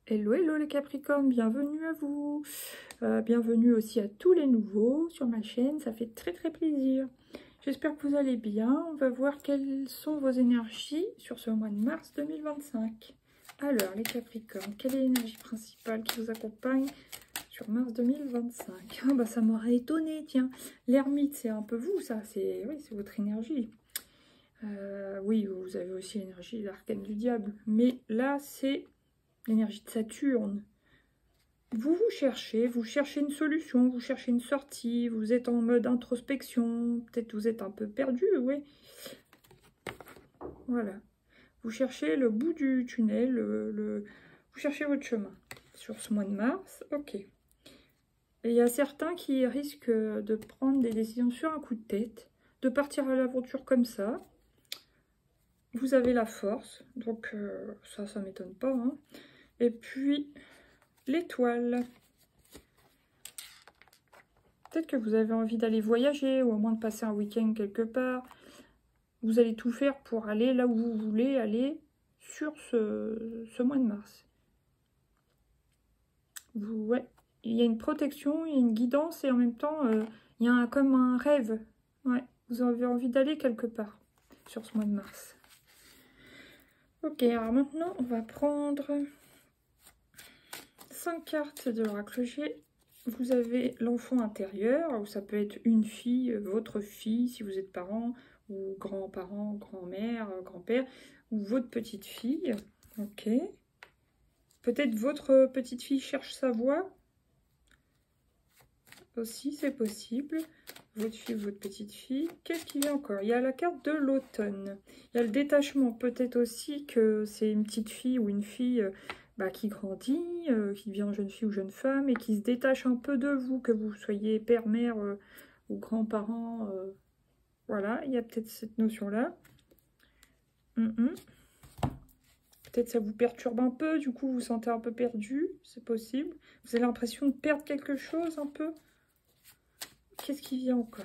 Hello, hello les Capricornes, bienvenue à vous. Bienvenue aussi à tous les nouveaux sur ma chaîne, ça fait très plaisir. J'espère que vous allez bien. On va voir quelles sont vos énergies sur ce mois de mars 2025. Alors les Capricornes, quelle est l'énergie principale qui vous accompagne sur mars 2025? Ah bah ça m'aurait étonné, tiens. L'ermite, c'est un peu vous, ça, c'est oui, c'est votre énergie. Oui, vous avez aussi l'énergie de l'arcane du diable, mais là c'est l'énergie de Saturne. Vous cherchez une solution, vous cherchez une sortie, vous êtes en mode introspection, peut-être vous êtes un peu perdu, oui. Voilà. Vous cherchez le bout du tunnel, vous cherchez votre chemin sur ce mois de mars, ok. Et il y a certains qui risquent de prendre des décisions sur un coup de tête, de partir à l'aventure comme ça. Vous avez la force, donc ça m'étonne pas, hein. Et puis, l'étoile. Peut-être que vous avez envie d'aller voyager ou au moins de passer un week-end quelque part. Vous allez tout faire pour aller là où vous voulez aller sur ce mois de mars. Ouais, il y a une protection, il y a une guidance et en même temps, il y a comme un rêve. Ouais, vous avez envie d'aller quelque part sur ce mois de mars. Ok, alors maintenant, on va prendre 5 cartes de l'oracle G. Vous avez l'enfant intérieur, ou ça peut être une fille, votre fille, si vous êtes parent, ou grands-parents, grand-mère, grand-père, ou votre petite fille. Ok. Peut-être votre petite fille cherche sa voie. Aussi, c'est possible. Votre fille, votre petite fille. Qu'est-ce qu'il y a encore? Il y a la carte de l'automne. Il y a le détachement. Peut-être aussi que c'est une petite fille ou une fille qui grandit, qui devient jeune fille ou jeune femme et qui se détache un peu de vous, que vous soyez père, mère ou grands-parents. Voilà, il y a peut-être cette notion-là. Peut-être ça vous perturbe un peu, du coup vous vous sentez un peu perdu, c'est possible. Vous avez l'impression de perdre quelque chose un peu. Qu'est-ce qui vient encore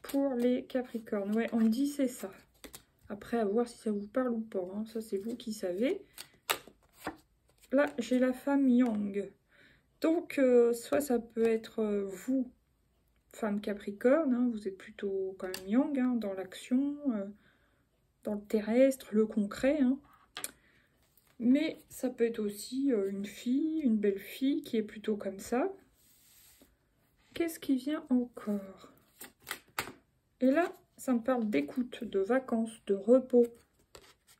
pour les Capricornes? Ouais, on me dit c'est ça. Après, à voir si ça vous parle ou pas, hein. Ça c'est vous qui savez. Là, j'ai la femme Yang. Donc, soit ça peut être vous, femme Capricorne, hein, vous êtes plutôt quand même Yang, hein, dans l'action, dans le terrestre, le concret, hein. Mais ça peut être aussi une fille, une belle fille qui est plutôt comme ça. Qu'est-ce qui vient encore? Et là, ça me parle d'écoute, de vacances, de repos.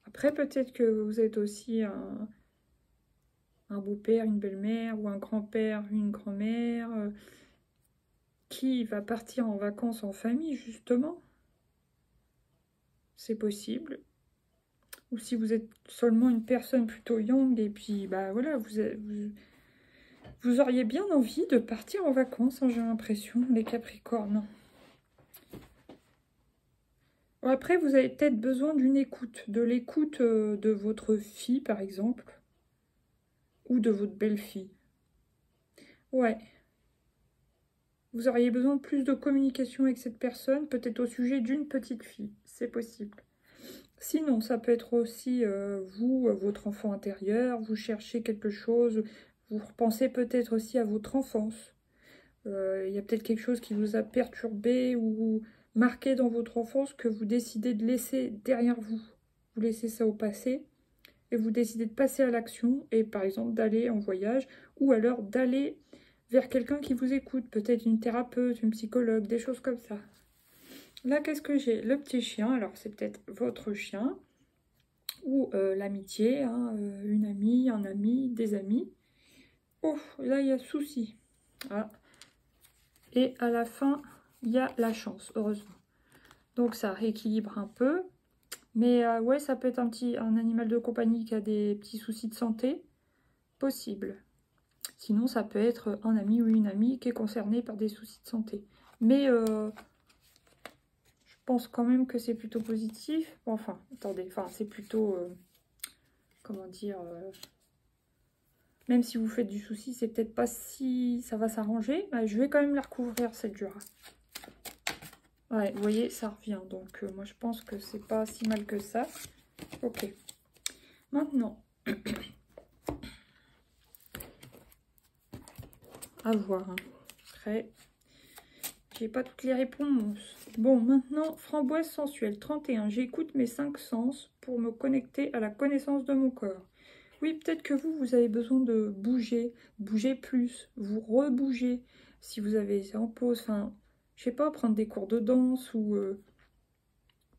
Après, peut-être que vous êtes aussi un beau-père, une belle-mère, ou un grand-père, une grand-mère, qui va partir en vacances en famille, justement. C'est possible. Ou si vous êtes seulement une personne plutôt young, et puis, bah voilà, vous auriez bien envie de partir en vacances, hein, j'ai l'impression, les Capricornes. Après, vous avez peut-être besoin d'une écoute, de l'écoute de votre fille, par exemple, ou de votre belle-fille. Ouais. Vous auriez besoin de plus de communication avec cette personne, peut-être au sujet d'une petite fille, c'est possible. Sinon, ça peut être aussi vous, votre enfant intérieur, vous cherchez quelque chose, vous repensez peut-être aussi à votre enfance. Il y a peut-être quelque chose qui vous a perturbé ou marqué dans votre enfance que vous décidez de laisser derrière vous. Vous laissez ça au passé et vous décidez de passer à l'action et par exemple d'aller en voyage ou alors d'aller vers quelqu'un qui vous écoute, peut-être une thérapeute, une psychologue, des choses comme ça. Là, qu'est-ce que j'ai? Le petit chien, alors c'est peut-être votre chien ou l'amitié, hein, une amie, un ami, des amis. Oh, là, il y a souci. Ah. Et à la fin, il y a la chance, heureusement. Donc ça rééquilibre un peu. Mais ouais, ça peut être un animal de compagnie qui a des petits soucis de santé. Possible. Sinon, ça peut être un ami ou une amie qui est concerné par des soucis de santé. Mais je pense quand même que c'est plutôt positif. Enfin, attendez, enfin, c'est plutôt... comment dire... même si vous faites du souci, c'est peut-être pas si ça va s'arranger. Je vais quand même la recouvrir, cette Jura. Ouais, vous voyez, ça revient. Donc, moi, je pense que c'est pas si mal que ça. Ok. Maintenant, à voir. Hein. Après, j'ai pas toutes les réponses. Bon, maintenant, framboise sensuelle, 31. J'écoute mes 5 sens pour me connecter à la connaissance de mon corps. Oui, peut-être que vous avez besoin de bouger plus, vous rebouger. Si vous avez en pause, enfin, je sais pas, prendre des cours de danse ou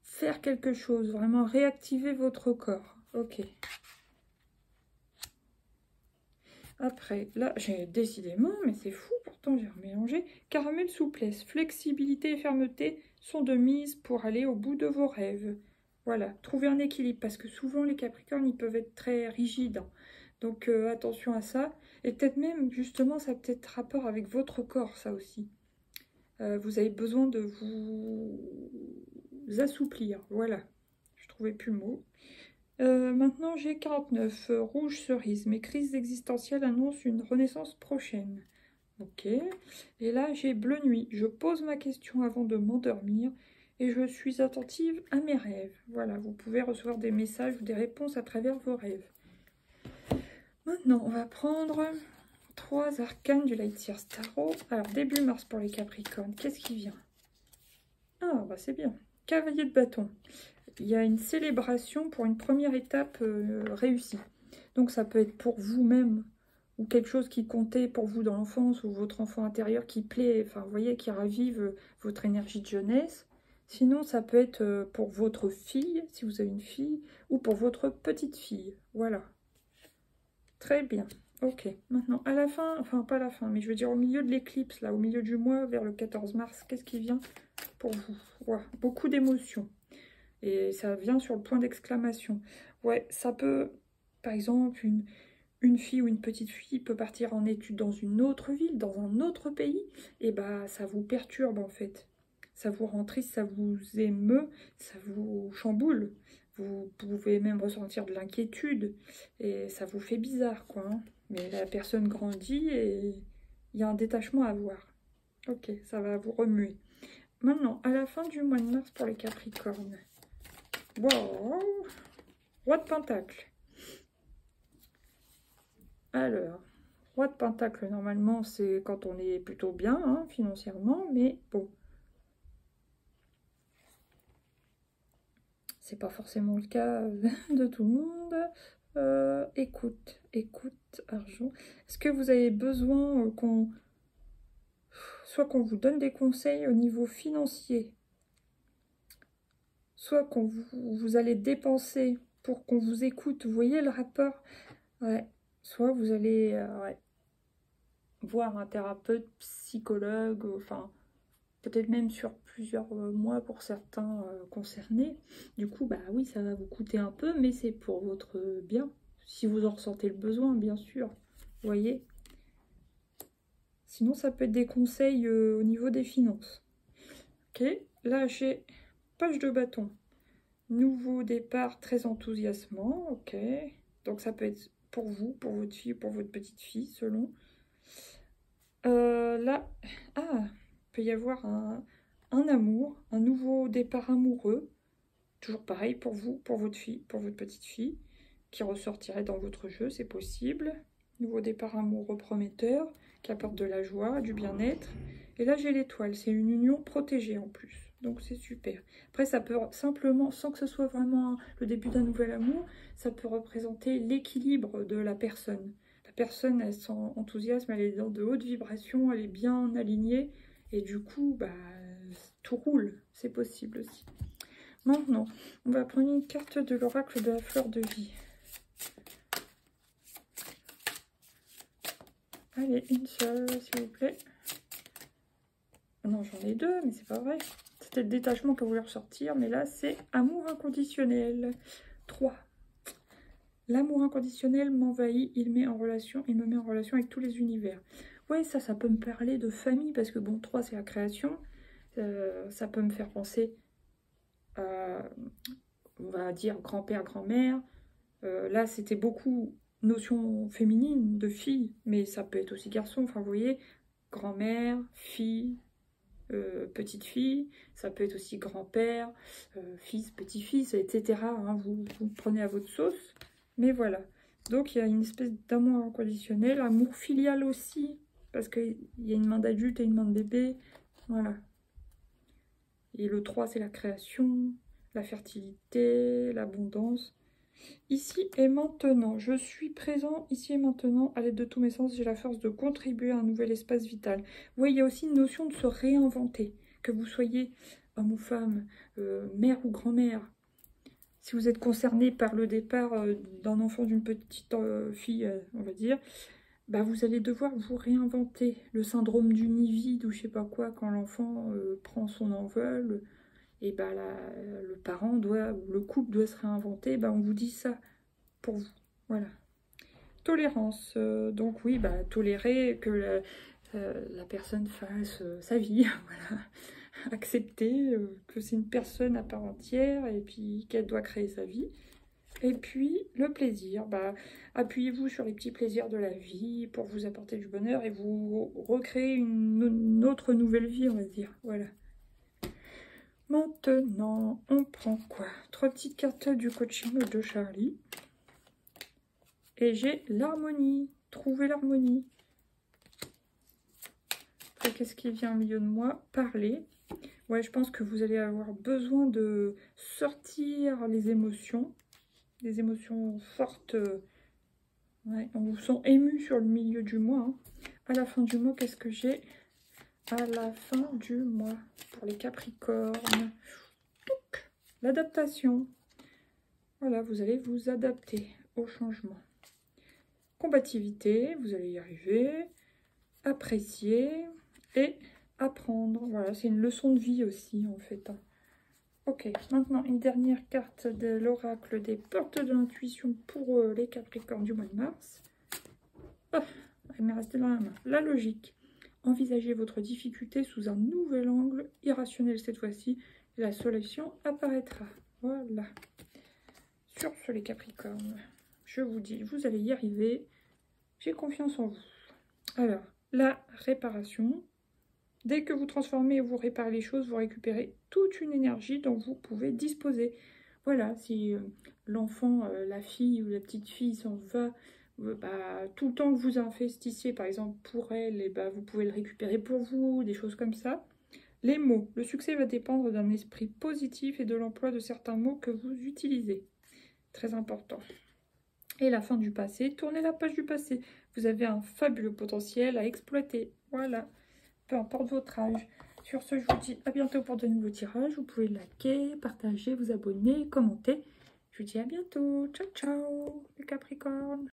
faire quelque chose, vraiment réactiver votre corps. Ok. Après, là, j'ai décidément, mais c'est fou, pourtant j'ai remélangé. Caramel, souplesse, flexibilité et fermeté sont de mise pour aller au bout de vos rêves. Voilà, trouver un équilibre, parce que souvent les Capricornes, ils peuvent être très rigides. Hein. Donc attention à ça. Et peut-être même, justement, ça a peut-être rapport avec votre corps, ça aussi. Vous avez besoin de vous assouplir. Voilà, je trouvais plus le mot. Maintenant, j'ai 49. Rouge cerise. Mes crises existentielles annoncent une renaissance prochaine. Ok. Et là, j'ai bleu nuit. Je pose ma question avant de m'endormir et je suis attentive à mes rêves. Voilà, vous pouvez recevoir des messages ou des réponses à travers vos rêves. Maintenant, on va prendre 3 arcanes du Light Years Tarot. Alors, début mars pour les Capricornes. Qu'est-ce qui vient? Ah, bah c'est bien. Cavalier de bâton. Il y a une célébration pour une première étape réussie. Donc ça peut être pour vous-même ou quelque chose qui comptait pour vous dans l'enfance ou votre enfant intérieur qui plaît, enfin vous voyez, qui ravive votre énergie de jeunesse. Sinon ça peut être pour votre fille, si vous avez une fille, ou pour votre petite fille. Voilà. Très bien. Ok. Maintenant, à la fin, enfin pas à la fin, mais je veux dire au milieu de l'éclipse, là, au milieu du mois, vers le 14 mars, qu'est-ce qui vient pour vous? Voilà. Beaucoup d'émotions. Et ça vient sur le point d'exclamation. Ouais, ça peut, par exemple, une fille ou une petite fille peut partir en études dans une autre ville, dans un autre pays, et bah ça vous perturbe en fait. Ça vous rend triste, ça vous émeut, ça vous chamboule. Vous pouvez même ressentir de l'inquiétude, et ça vous fait bizarre, quoi. Hein. Mais la personne grandit et il y a un détachement à avoir. Ok, ça va vous remuer. Maintenant, à la fin du mois de mars pour les Capricornes. Wow. Roi de Pentacle. Alors, Roi de Pentacle, normalement, c'est quand on est plutôt bien, hein, financièrement, mais bon. C'est pas forcément le cas de tout le monde. Écoute, argent. Est-ce que vous avez besoin soit qu'on vous donne des conseils au niveau financier, soit qu'on vous allez dépenser pour qu'on vous écoute. Vous voyez le rapport? Ouais. Soit vous allez voir un thérapeute, psychologue, enfin, peut-être même sur plusieurs mois pour certains concernés. Du coup, bah oui, ça va vous coûter un peu, mais c'est pour votre bien. Si vous en ressentez le besoin, bien sûr. Vous voyez? Sinon, ça peut être des conseils au niveau des finances. Ok, là, j'ai page de bâton. Nouveau départ très enthousiasmant. Ok, donc ça peut être pour vous, pour votre fille, pour votre petite fille, selon. Là, il peut y avoir un amour, un nouveau départ amoureux. Toujours pareil pour vous, pour votre fille, pour votre petite fille, qui ressortirait dans votre jeu, c'est possible. Nouveau départ amoureux prometteur, qui apporte de la joie, du bien-être. Et là, j'ai l'étoile, c'est une union protégée en plus. Donc c'est super. Après, ça peut simplement, sans que ce soit vraiment le début d'un nouvel amour, ça peut représenter l'équilibre de la personne. La personne, elle sent enthousiasme, elle est dans de hautes vibrations, elle est bien alignée. Et du coup, bah, tout roule. C'est possible aussi. Maintenant, on va prendre une carte de l'oracle de la fleur de vie. Allez, une seule, s'il vous plaît. Non, j'en ai deux, mais c'est pas vrai. C'était le détachement que vous voulez ressortir, mais là, c'est amour inconditionnel. 3. L'amour inconditionnel m'envahit, il me met en relation avec tous les univers. Ouais, ça peut me parler de famille, parce que bon, 3, c'est la création. Ça peut me faire penser à, on va dire, grand-père, grand-mère. Là, c'était beaucoup notion féminine, de fille, mais ça peut être aussi garçon. Enfin, vous voyez, grand-mère, fille, petite fille, ça peut être aussi grand-père, fils, petit-fils, etc. Hein, vous prenez à votre sauce. Mais voilà. Donc, il y a une espèce d'amour inconditionnel, amour filial aussi. Parce qu'il y a une main d'adulte et une main de bébé. Voilà. Et le 3, c'est la création, la fertilité, l'abondance. Ici et maintenant, je suis présent ici et maintenant, à l'aide de tous mes sens, j'ai la force de contribuer à un nouvel espace vital. Oui, il y a aussi une notion de se réinventer, que vous soyez homme ou femme, mère ou grand-mère. Si vous êtes concerné par le départ d'un enfant, d'une petite fille, on va dire, bah vous allez devoir vous réinventer. Le syndrome du nid vide ou je sais pas quoi, quand l'enfant prend son envol, et bah le parent doit, ou le couple doit se réinventer, bah on vous dit ça pour vous. Voilà. Tolérance. Donc oui, bah tolérer que la personne fasse sa vie. Voilà. Accepter que c'est une personne à part entière et puis qu'elle doit créer sa vie. Et puis le plaisir, bah, appuyez-vous sur les petits plaisirs de la vie pour vous apporter du bonheur et vous recréer une autre nouvelle vie, on va dire. Voilà. Maintenant, on prend quoi? 3 petites cartes du coaching de Charlie. Et j'ai l'harmonie. Trouver l'harmonie. Après, qu'est-ce qui vient au milieu de moi? Parler. Ouais, je pense que vous allez avoir besoin de sortir les émotions. Des émotions fortes. Ouais, on vous sent ému sur le milieu du mois. Hein. À la fin du mois, qu'est-ce que j'ai? À la fin du mois, pour les Capricornes. L'adaptation. Voilà, vous allez vous adapter au changement. Combativité, vous allez y arriver. Apprécier et apprendre. Voilà, c'est une leçon de vie aussi, en fait. Hein. Ok, maintenant une dernière carte de l'oracle des portes de l'intuition pour les Capricornes du mois de mars. Oh, elle m'est restée dans la main. La logique. Envisagez votre difficulté sous un nouvel angle, irrationnel cette fois-ci, et la solution apparaîtra. Voilà. Sur ce, les Capricornes, je vous dis, vous allez y arriver. J'ai confiance en vous. Alors, la réparation. Dès que vous transformez et vous réparez les choses, vous récupérez toute une énergie dont vous pouvez disposer. Voilà, si l'enfant, la fille ou la petite fille s'en va, bah, tout le temps que vous investissiez, par exemple, pour elle, et bah, vous pouvez le récupérer pour vous, des choses comme ça. Les mots. Le succès va dépendre d'un esprit positif et de l'emploi de certains mots que vous utilisez. Très important. Et la fin du passé. Tournez la page du passé. Vous avez un fabuleux potentiel à exploiter. Voilà. Peu importe votre âge. Sur ce, je vous dis à bientôt pour de nouveaux tirages. Vous pouvez liker, partager, vous abonner, commenter. Je vous dis à bientôt. Ciao, ciao, les Capricornes.